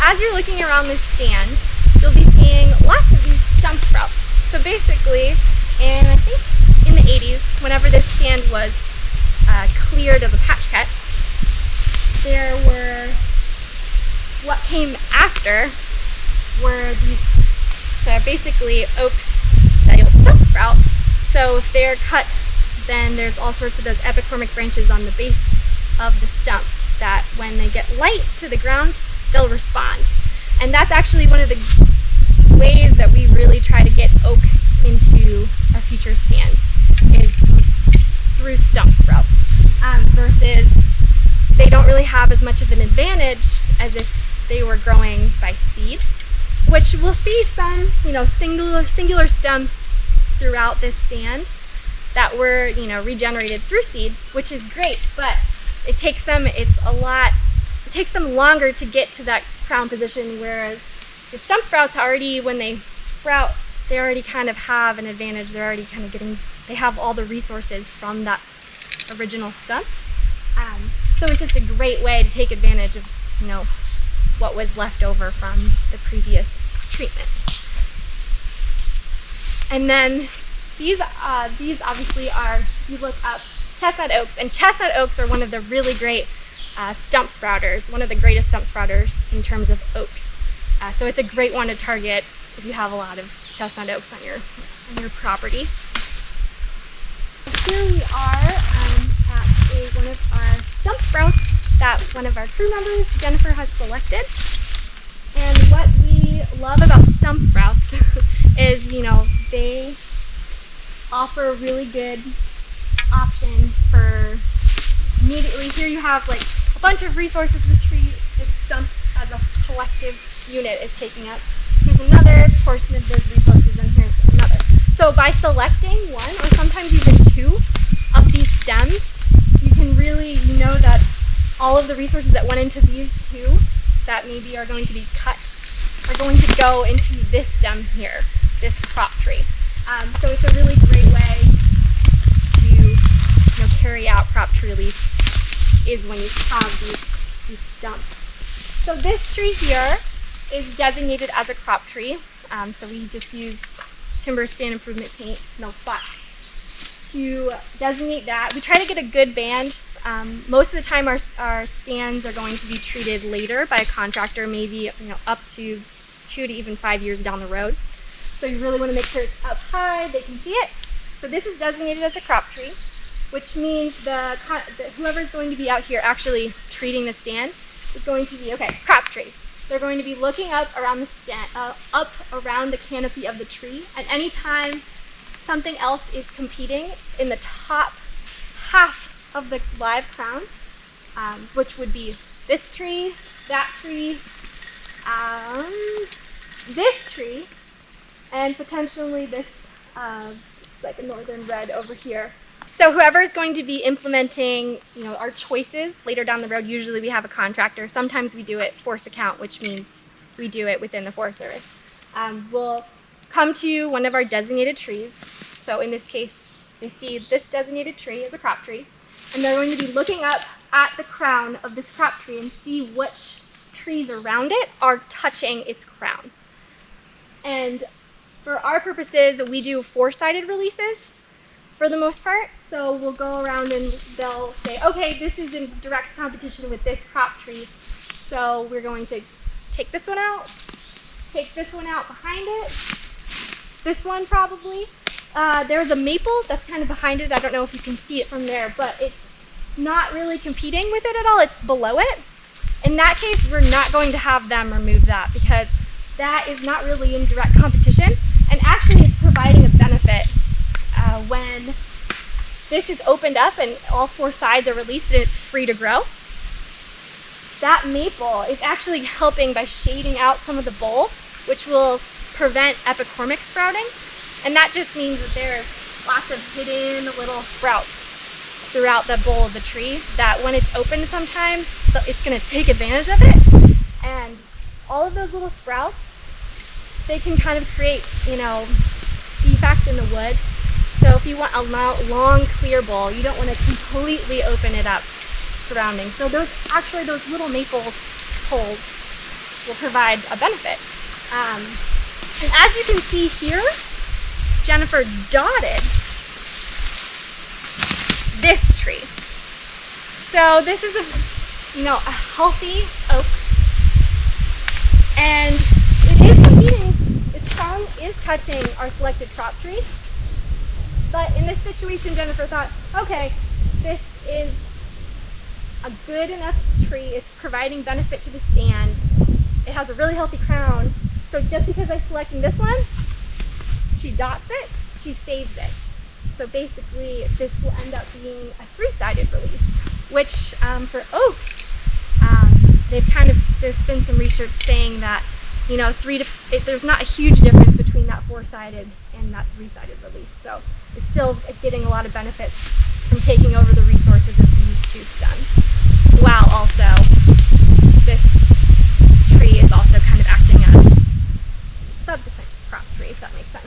as you're looking around this stand, you'll be seeing lots of these stump sprouts. So basically, I think in the 80s, whenever this stand was cleared of a patch cut, there were, what came after were these basically oaks that you'll stump sprout. So if they're cut, then there's all sorts of those epicormic branches on the base of the stump that when they get light to the ground, they'll respond. And that's actually one of the ways that we really try to get oak into our future stands, is through stump sprouts, versus they don't really have as much of an advantage as if they were growing by seed, which we'll see some, singular stumps throughout this stand that were, regenerated through seed, which is great, but it takes them longer to get to that crown position, whereas the stump sprouts already, when they sprout, they already kind of have an advantage. They're already kind of they have all the resources from that original stump. So it's just a great way to take advantage of, what was left over from the previous treatment. And then these obviously are, you look up chestnut oaks, and chestnut oaks are one of the really great stump sprouters, one of the greatest stump sprouters in terms of oaks. So it's a great one to target if you have a lot of chestnut oaks on your property. Here we are at one of our stump sprouts that one of our crew members, Jennifer, has selected. And what we love about stump sprouts is, they offer a really good option for immediately. Here you have like a bunch of resources the tree, this stump as a collective unit is taking up. Here's another portion of those resources, and here's another. So by selecting one or sometimes even two of these stems, you can really, that all of the resources that went into these two that maybe are going to be cut are going to go into this stem here, this crop tree. So it's a really great way to carry out crop tree release, is when you have these stumps. So this tree here is designated as a crop tree. So we just use timber stand improvement paint, milk spot, to designate that. We try to get a good band. Most of the time our stands are going to be treated later by a contractor, maybe up to 2 to even 5 years down the road. So you really want to make sure it's up high, they can see it. So this is designated as a crop tree, which means whoever's going to be out here actually treating the stand is going to be, crop tree. They're going to be looking up around the stand, up around the canopy of the tree, and anytime something else is competing in the top half of the live crown, which would be this tree, that tree, this tree, and potentially this like a northern red over here. So whoever is going to be implementing, our choices later down the road, usually we have a contractor. Sometimes we do it force account, which means we do it within the Forest Service. We'll come to one of our designated trees. So in this case, they see this designated tree as a crop tree, and they're going to be looking up at the crown of this crop tree and see which trees around it are touching its crown. And for our purposes, we do 4-sided releases for the most part. So we'll go around and they'll say, okay, this is in direct competition with this crop tree, so we're going to take this one out, take this one out behind it, this one probably. There's a maple that's kind of behind it. I don't know if you can see it from there, but it's not really competing with it at all. It's below it. In that case, we're not going to have them remove that, because that is not really in direct competition, and actually it's providing a benefit when this is opened up and all 4 sides are released and it's free to grow. That maple is actually helping by shading out some of the bole, which will prevent epicormic sprouting, and that just means that there's lots of hidden little sprouts throughout the bole of the tree that when it's open sometimes it's going to take advantage of it, and all of those little sprouts, they can kind of create, defect in the wood. So if you want a long clear bole, you don't want to completely open it up surrounding. So those little maple poles will provide a benefit. And as you can see here, Jennifer dotted this tree. So this is a healthy oak, and it is competing. Its trunk is touching our selected crop tree. But in this situation, Jennifer thought, okay, this is a good enough tree. It's providing benefit to the stand. It has a really healthy crown. So just because I'm selecting this one, she dots it, she saves it. So basically, this will end up being a three-sided release, which for oaks, there's been some research saying that, there's not a huge difference between that four-sided and that three-sided release. So it's still getting a lot of benefits from taking over the resources of these two stems, while also this tree is also kind of acting as subsequent crop tree, if that makes sense.